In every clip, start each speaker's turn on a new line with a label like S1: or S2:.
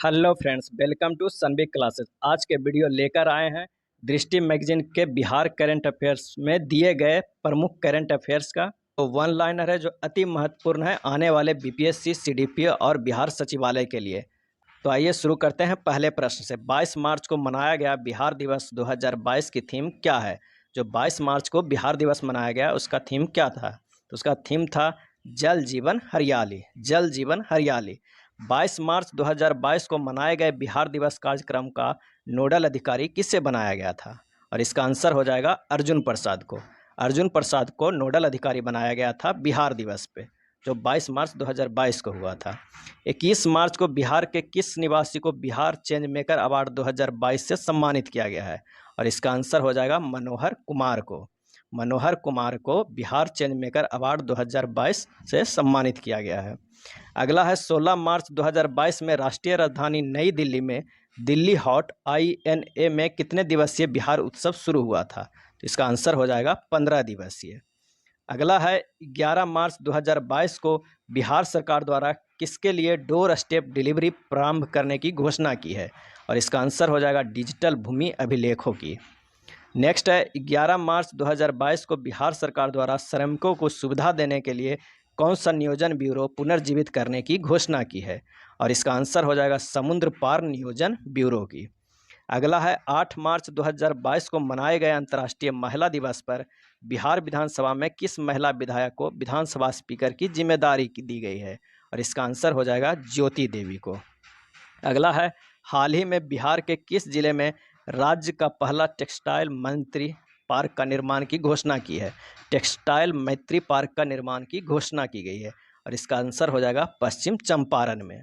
S1: Hello friends, welcome to Sanvi classes. आज के video लेकर आए हैं दृष्टि मैगजीन के बिहार करंट अफेयर्स में दिए गए प्रमुख करंट अफेयर्स का तो वन लाइनर है जो अति महत्वपूर्ण है आने वाले बीपीएससी, सीडीपीओ और बिहार सचिवालय के लिए। तो आइए शुरू करते हैं पहले प्रश्न से। 22 मार्च को मनाया गया बिहार दिवस 2022 की थीम क्या है? जो 22 मार्च को बिहार दिवस मनाया गया उसका थीम क्या था? तो उसका थीम था जल जीवन हरियाली। जल जीवन हरियाली। 22 मार्च 2022 को मनाए गए बिहार दिवस कार्यक्रम का नोडल अधिकारी किससे बनाया गया था? और इसका आंसर हो जाएगा अर्जुन प्रसाद को। अर्जुन प्रसाद को नोडल अधिकारी बनाया गया था बिहार दिवस पे, जो 22 मार्च 2022 को हुआ था। 21 मार्च को बिहार के किस निवासी को बिहार चेंज मेकर अवार्ड 2022 से सम्मानित किया गया है? और इसका आंसर हो जाएगा मनोहर कुमार को। मनोहर कुमार को बिहार चेंज मेकर अवार्ड 2022 से सम्मानित किया गया है। अगला है 16 मार्च 2022 में राष्ट्रीय राजधानी नई दिल्ली में दिल्ली हॉट INA में कितने दिवसीय बिहार उत्सव शुरू हुआ था? तो इसका आंसर हो जाएगा 15 दिवसीय। अगला है 11 मार्च 2022 को बिहार सरकार द्वारा किसके लिए डोर स्टेप डिलीवरी प्रारंभ करने की घोषणा की है? और इसका आंसर हो जाएगा डिजिटल भूमि अभिलेखों की। नेक्स्ट है 11 मार्च 2022 को बिहार सरकार द्वारा श्रमिकों को सुविधा देने के लिए कौन सा नियोजन ब्यूरो पुनर्जीवित करने की घोषणा की है? और इसका आंसर हो जाएगा समुद्र पार नियोजन ब्यूरो की। अगला है 8 मार्च 2022 को मनाए गए अंतर्राष्ट्रीय महिला दिवस पर बिहार विधानसभा में किस महिला विधायक को विधानसभा स्पीकर की जिम्मेदारी दी गई है? और इसका आंसर हो जाएगा ज्योति देवी को। अगला है हाल ही में बिहार के किस जिले में राज्य का पहला टेक्सटाइल मंत्री पार्क का निर्माण की घोषणा की है? टेक्सटाइल मैत्री पार्क का निर्माण की घोषणा की गई है और इसका आंसर हो जाएगा पश्चिम चंपारण में।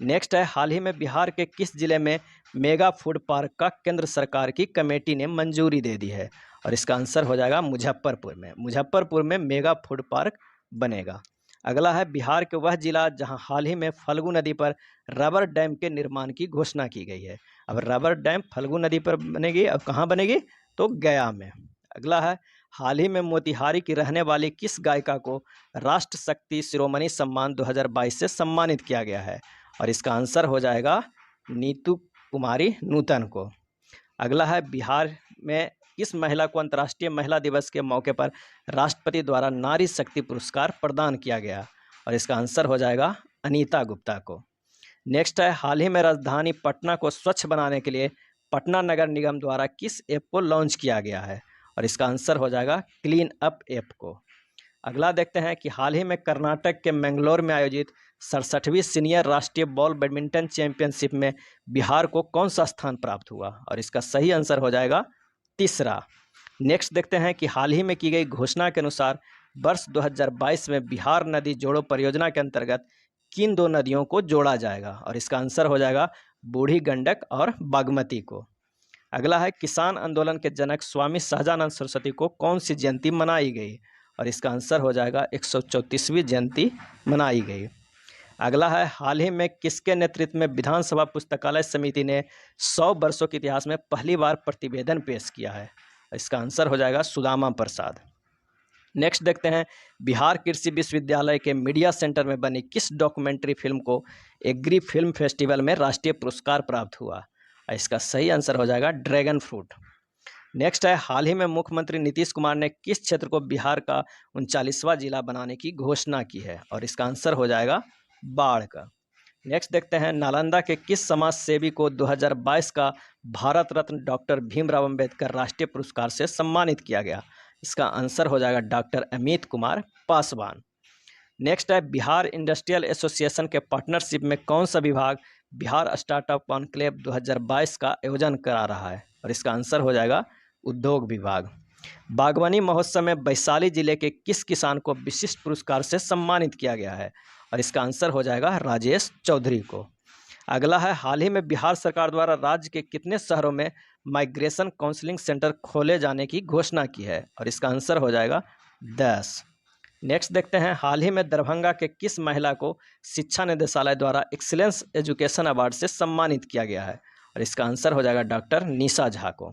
S1: नेक्स्ट है हाल ही में बिहार के किस जिले में मेगा फूड पार्क का केंद्र सरकार की कमेटी ने मंजूरी दे दी है? और इसका आंसर हो जाएगा मुजफ्फरपुर में। मुजफ्फरपुर में मेगा फूड पार्क बनेगा। अगला है बिहार के वह जिला जहां हाल ही में फल्गु नदी पर रबर डैम के निर्माण की घोषणा की गई है। अब रबर डैम फल्गु नदी पर बनेगी, अब कहाँ बनेगी? तो गया में। अगला है हाल ही में मोतिहारी की रहने वाली किस गायिका को राष्ट्र शक्ति शिरोमणि सम्मान 2022 से सम्मानित किया गया है? और इसका आंसर हो जाएगा नीतू कुमारी नूतन को। अगला है बिहार में किस महिला को अंतर्राष्ट्रीय महिला दिवस के मौके पर राष्ट्रपति द्वारा नारी शक्ति पुरस्कार प्रदान किया गया? और इसका आंसर हो जाएगा अनीता गुप्ता को। नेक्स्ट है हाल ही में राजधानी पटना को स्वच्छ बनाने के लिए पटना नगर निगम द्वारा किस ऐप को लॉन्च किया गया है? और इसका आंसर हो जाएगा क्लीन अप ऐप को। अगला देखते हैं कि हाल ही में कर्नाटक के मैंगलोर में आयोजित 67वीं सीनियर राष्ट्रीय बॉल बैडमिंटन चैंपियनशिप में बिहार को कौन सा स्थान प्राप्त हुआ? और इसका सही आंसर हो जाएगा तीसरा। नेक्स्ट देखते हैं कि हाल ही में की गई घोषणा के अनुसार वर्ष 2022 में बिहार नदी जोड़ो परियोजना के अंतर्गत किन दो नदियों को जोड़ा जाएगा? और इसका आंसर हो जाएगा बूढ़ी गंडक और बागमती को। अगला है किसान आंदोलन के जनक स्वामी सहजानंद सरस्वती को कौन सी जयंती मनाई गई? और इसका आंसर हो जाएगा 134वीं जयंती मनाई गई। अगला है हाल ही में किसके नेतृत्व में विधानसभा पुस्तकालय समिति ने 100 वर्षों के इतिहास में पहली बार प्रतिवेदन पेश किया है? इसका आंसर हो जाएगा सुदामा प्रसाद। नेक्स्ट देखते हैं बिहार कृषि विश्वविद्यालय के मीडिया सेंटर में बनी किस डॉक्यूमेंट्री फिल्म को एग्री फिल्म फेस्टिवल में राष्ट्रीय पुरस्कार प्राप्त हुआ? इसका सही आंसर हो जाएगा ड्रैगन फ्रूट। नेक्स्ट है हाल ही में मुख्यमंत्री नीतीश कुमार ने किस क्षेत्र को बिहार का 39वां जिला बनाने की घोषणा की है? और इसका आंसर हो जाएगा बाढ़ का। नेक्स्ट देखते हैं नालंदा के किस समाज सेवी को 2022 का भारत रत्न डॉक्टर भीमराव अंबेडकर राष्ट्रीय पुरस्कार से सम्मानित किया गया? इसका आंसर हो जाएगा डॉक्टर अमित कुमार पासवान। नेक्स्ट है बिहार इंडस्ट्रियल एसोसिएशन के पार्टनरशिप में कौन सा विभाग बिहार स्टार्टअप कॉन्क्लेव 2022 का आयोजन करा रहा है? और इसका आंसर हो जाएगा उद्योग विभाग। बागवानी महोत्सव में वैशाली जिले के किस किसान को विशिष्ट पुरस्कार से सम्मानित किया गया है? और इसका आंसर हो जाएगा राजेश चौधरी को। अगला है हाल ही में बिहार सरकार द्वारा राज्य के कितने शहरों में माइग्रेशन काउंसलिंग सेंटर खोले जाने की घोषणा की है? और इसका आंसर हो जाएगा 10। नेक्स्ट देखते हैं हाल ही में दरभंगा के किस महिला को शिक्षा निदेशालय द्वारा एक्सीलेंस एजुकेशन अवार्ड से सम्मानित किया गया है? और इसका आंसर हो जाएगा डॉक्टर निशा झा को।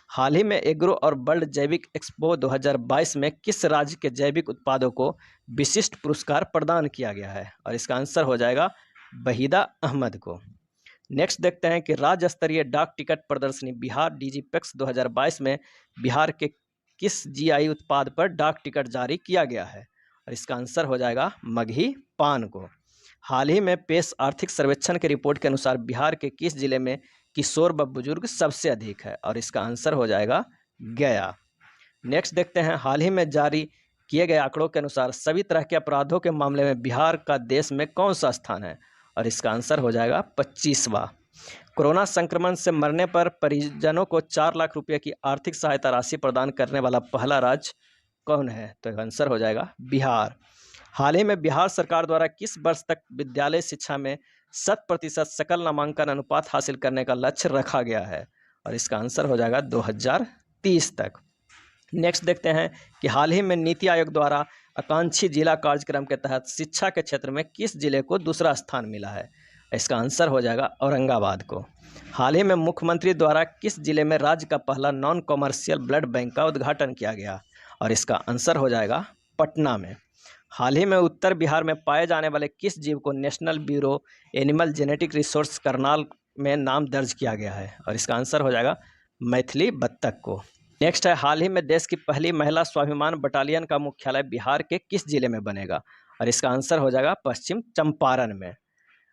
S1: हाल ही में एग्रो और वर्ल्ड जैविक एक्सपो 2022 में किस राज्य के जैविक उत्पादों को विशिष्ट पुरस्कार प्रदान किया गया है? और इसका आंसर हो जाएगा वहीदा अहमद को। नेक्स्ट देखते हैं कि राज्य स्तरीय डाक टिकट प्रदर्शनी बिहार डिजिपेक्स 2022 में बिहार के किस जीआई उत्पाद पर डाक टिकट जारी किया गया है, और इसका आंसर हो जाएगा मगही पान को। हाल ही में पेश आर्थिक सर्वेक्षण की रिपोर्ट के अनुसार बिहार के किस जिले में किशोर व बुजुर्ग सबसे अधिक है, और इसका आंसर हो जाएगा गया। नेक्स्ट देखते हैं, हाल ही में जारी किए गए आंकड़ों के अनुसार सभी तरह के अपराधों के मामले में बिहार का देश में कौन सा स्थान है, और इसका आंसर हो जाएगा 25वां। कोरोना संक्रमण से मरने पर परिजनों को 4 लाख रुपए की आर्थिक सहायता राशि प्रदान करने वाला पहला राज्य कौन है, तो आंसर हो जाएगा बिहार। हाल ही में बिहार सरकार द्वारा किस वर्ष तक विद्यालय शिक्षा में 100% सकल नामांकन अनुपात हासिल करने का लक्ष्य रखा गया है, और इसका आंसर हो जाएगा 2030 तक। नेक्स्ट देखते हैं कि हाल ही में नीति आयोग द्वारा आकांक्षी जिला कार्यक्रम के तहत शिक्षा के क्षेत्र में किस जिले को दूसरा स्थान मिला है, इसका आंसर हो जाएगा औरंगाबाद को। हाल ही में मुख्यमंत्री द्वारा किस जिले में राज्य का पहला नॉन कॉमर्शियल ब्लड बैंक का उद्घाटन किया गया, और इसका आंसर हो जाएगा पटना में। हाल ही में उत्तर बिहार में पाए जाने वाले किस जीव को national bureau animal genetic resource Karnal में नाम दर्ज किया गया है, और इसका आंसर हो जाएगा मैथिली बत्तख को। नेक्स्ट है, हाल ही में देश की पहली महिला स्वाभिमान बटालियन का मुख्यालय बिहार के किस जिले में बनेगा, और इसका आंसर हो जाएगा पश्चिम चंपारण में।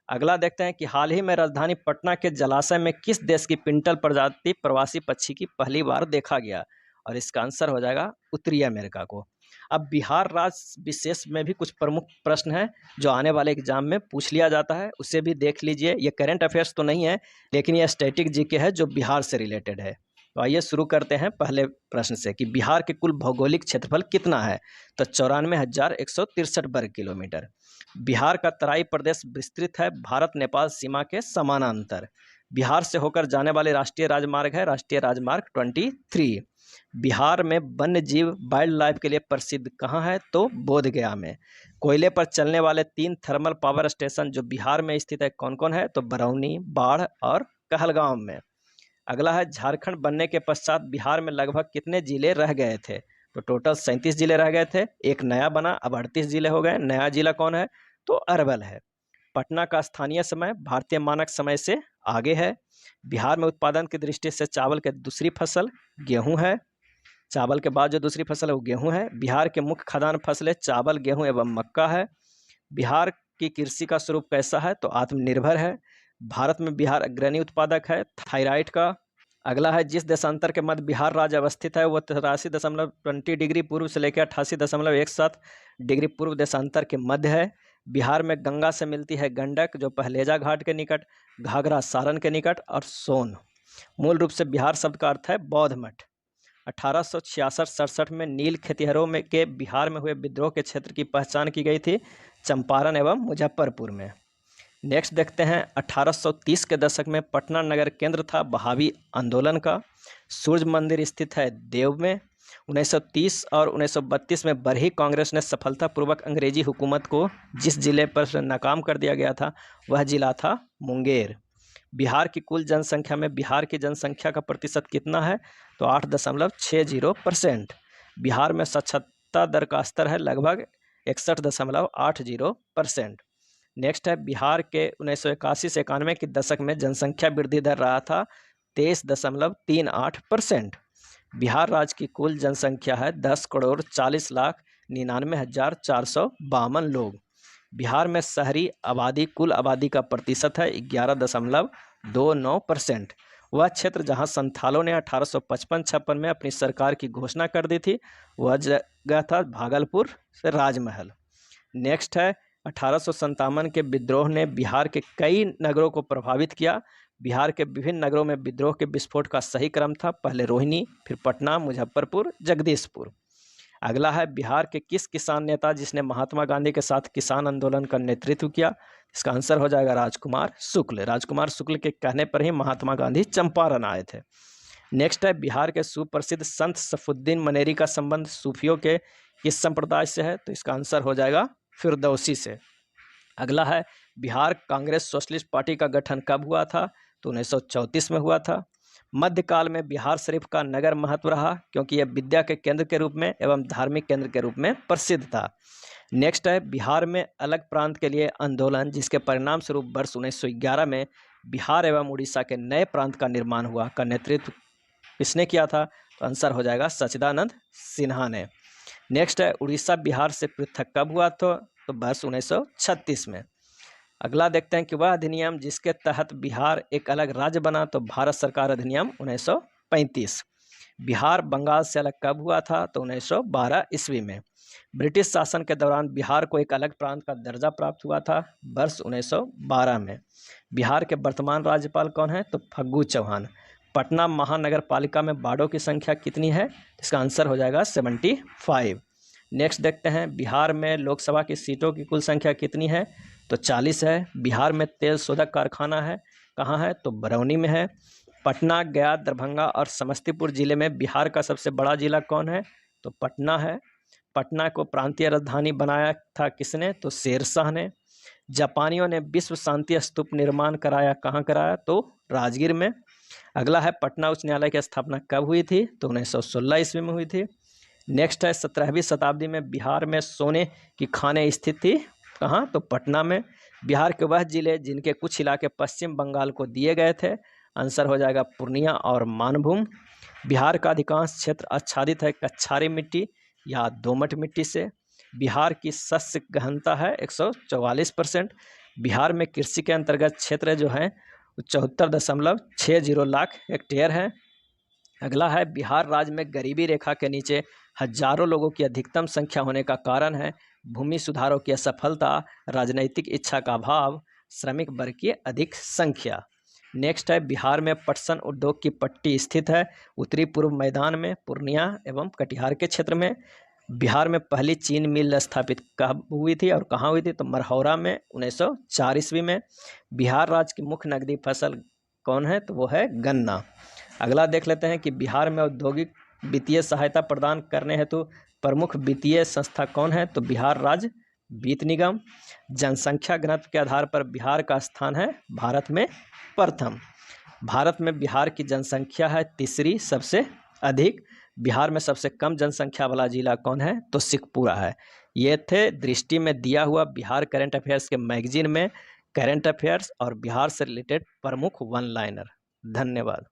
S1: अगला देखते हैं कि हाल ही में राजधानी पटना के जलाशय में किस देश की पिंटल प्रजाति प्रवासी पक्षी की पहली बार देखा गया, और इसका आंसर हो जाएगा उत्तरी अमेरिका को। अब बिहार राज्य विशेष में भी कुछ प्रमुख प्रश्न हैं जो आने वाले एग्जाम में पूछ लिया जाता है, उसे भी देख लीजिए। ये करंट अफेयर्स तो नहीं है, लेकिन ये स्टैटिक जीके है जो बिहार से रिलेटेड है। तो आइए शुरू करते हैं पहले प्रश्न से कि बिहार के कुल भौगोलिक क्षेत्रफल कितना है, तो 94,163 वर्ग किलोमीटर। बिहार का तराई प्रदेश विस्तृत है भारत नेपाल सीमा के समानांतर। बिहार से होकर जाने वाले राष्ट्रीय राजमार्ग है राष्ट्रीय राजमार्ग 23। बिहार में वन्य जीव वाइल्ड लाइफ के लिए प्रसिद्ध कहाँ है, तो बोधगया में। कोयले पर चलने वाले 3 थर्मल पावर स्टेशन जो बिहार में स्थित है कौन कौन है, तो बरौनी, बाढ़ और कहलगांव में। अगला है, झारखंड बनने के पश्चात बिहार में लगभग कितने जिले रह गए थे, तो टोटल 37 जिले रह गए थे, एक नया बना, अब 38 जिले हो गए। नया जिला कौन है, तो अरवल है। पटना का स्थानीय समय भारतीय मानक समय से आगे है। बिहार में उत्पादन की दृष्टि से चावल के दूसरी फसल गेहूं है। चावल के बाद जो दूसरी फसल है वो गेहूं है। बिहार के मुख्य खाद्यान्न फसलें चावल, गेहूं एवं मक्का है। बिहार की कृषि का स्वरूप कैसा है, तो आत्मनिर्भर है। भारत में बिहार अग्रणी उत्पादक है थायराइड का। अगला है, जिस देशांतर के मध्य बिहार राज्य अवस्थित है वह 83.20 डिग्री पूर्व से लेकर 88.17 डिग्री पूर्व देशांतर के मध्य है। बिहार में गंगा से मिलती है गंडक जो पहलेजा घाट के निकट, घाघरा सारण के निकट और सोन। मूल रूप से बिहार शब्द का अर्थ है बौद्ध मठ। 1866-67 में नील खेतिहरों में के बिहार में हुए विद्रोह के क्षेत्र की पहचान की गई थी चंपारण एवं मुजफ्फरपुर में। नेक्स्ट देखते हैं, 1830 के दशक में पटना नगर केंद्र था बहावी आंदोलन का। सूर्य मंदिर स्थित है देव में। 1930 और 1932 में बरही कांग्रेस ने सफलतापूर्वक अंग्रेजी हुकूमत को जिस जिले पर नाकाम कर दिया गया था वह जिला था मुंगेर। बिहार की कुल जनसंख्या में बिहार की जनसंख्या का प्रतिशत कितना है, तो 8.60%। बिहार में साक्षरता दर का स्तर है लगभग 61.80%। नेक्स्ट है, बिहार के 1981 से 91 के दशक में जनसंख्या वृद्धि दर रहा था 23.38%। बिहार राज्य की कुल जनसंख्या है 10,40,99,452 लोग। बिहार में शहरी आबादी कुल आबादी का प्रतिशत है 11.29%। वह क्षेत्र जहां संथालों ने 1855-56 में अपनी सरकार की घोषणा कर दी थी वह जगह था भागलपुर से राजमहल। नेक्स्ट है, 1857 के विद्रोह ने बिहार के कई नगरों को प्रभावित किया। बिहार के विभिन्न नगरों में विद्रोह के विस्फोट का सही क्रम था पहले रोहिणी, फिर पटना, मुजफ्फरपुर, जगदीशपुर। अगला है, बिहार के किस किसान नेता जिसने महात्मा गांधी के साथ किसान आंदोलन का नेतृत्व किया, इसका आंसर हो जाएगा राजकुमार शुक्ल। राजकुमार शुक्ल के कहने पर ही महात्मा गांधी चंपारण आए थे। नेक्स्ट है, बिहार के सुप्रसिद्ध संत सफुद्दीन मनेरी का संबंध सूफियों के किस संप्रदाय से है, तो इसका आंसर हो जाएगा फिरदौसी से। अगला है, बिहार कांग्रेस सोशलिस्ट पार्टी का गठन कब हुआ था, तो 1934 में हुआ था। मध्यकाल में बिहार शरीफ का नगर महत्व रहा क्योंकि यह विद्या के केंद्र के रूप में एवं धार्मिक केंद्र के रूप में प्रसिद्ध था। नेक्स्ट है, बिहार में अलग प्रांत के लिए आंदोलन जिसके परिणाम स्वरूप वर्ष 1911 में बिहार एवं उड़ीसा के नए प्रांत का निर्माण हुआ का नेतृत्व किसने किया था? तो आंसर हो जाएगा सच्चिदानंद सिन्हा ने। नेक्स्ट है, उड़ीसा बिहार से पृथक कब हुआ? तो वर्ष 1936 में। अगला देखते हैं कि वह अधिनियम जिसके तहत बिहार एक अलग राज्य बना, तो भारत सरकार अधिनियम 1935। बिहार बंगाल से अलग कब हुआ था? तो 1912 ईस्वी में। ब्रिटिश शासन के दौरान बिहार को एक अलग प्रांत का दर्जा प्राप्त हुआ था, वर्ष 1912 में। बिहार के वर्तमान राज्यपाल कौन है? तो फग्गू चौहान। पटना महानगर पालिका में वार्डों की संख्या कितनी है? इसका आंसर हो जाएगा 75। नेक्स्ट देखते हैं, बिहार में लोकसभा की सीटों की कुल संख्या कितनी है? तो 40 है। बिहार में तेल शोधक कारखाना है, कहाँ है? तो बरौनी में है। पटना, गया, दरभंगा और समस्तीपुर जिले में बिहार का सबसे बड़ा जिला कौन है? तो पटना है। पटना को प्रांतीय राजधानी बनाया था किसने? तो शेरशाह ने। जापानियों ने विश्व शांति स्तूप निर्माण कराया, कहाँ कराया? तो राजगीर में। अगला है, पटना उच्च न्यायालय की स्थापना कब हुई थी? तो 1916 ईस्वी में हुई थी। नेक्स्ट है, 17वीं शताब्दी में बिहार में सोने की खानें स्थित थी, कहाँ? तो पटना में। बिहार के वह जिले जिनके कुछ इलाके पश्चिम बंगाल को दिए गए थे, आंसर हो जाएगा पूर्णिया और मानभूम। बिहार का अधिकांश क्षेत्र आच्छादित है कच्छारी मिट्टी या दोमट मिट्टी से। बिहार की शस्य गहनता है 144%। बिहार में कृषि के अंतर्गत क्षेत्र जो है 74.60 लाख हेक्टेयर है। अगला है, बिहार राज्य में गरीबी रेखा के नीचे हजारों लोगों की अधिकतम संख्या होने का कारण है भूमि सुधारों की असफलता, राजनीतिक इच्छा का अभाव, श्रमिक वर्ग की अधिक संख्या। नेक्स्ट है, बिहार में पटसन उद्योग की पट्टी स्थित है उत्तरी पूर्व मैदान में, पूर्णिया एवं कटिहार के क्षेत्र में। बिहार में पहली चीन मिल स्थापित कब हुई थी और कहाँ हुई थी? तो मरहौरा में 1904 ईस्वी में। बिहार राज्य की मुख्य नकदी फसल कौन है? तो वो है गन्ना। अगला देख लेते हैं कि बिहार में औद्योगिक वित्तीय सहायता प्रदान करने हेतु प्रमुख वित्तीय संस्था कौन है? तो बिहार राज्य वित्त निगम। जनसंख्या घनत्व के आधार पर बिहार का स्थान है भारत में प्रथम। भारत में बिहार की जनसंख्या है तीसरी सबसे अधिक। बिहार में सबसे कम जनसंख्या वाला जिला कौन है? तो शेखपुरा है। ये थे दृष्टि में दिया हुआ बिहार करंट अफेयर्स के मैगजीन में करंट अफेयर्स और बिहार से रिलेटेड प्रमुख वन लाइनर। धन्यवाद।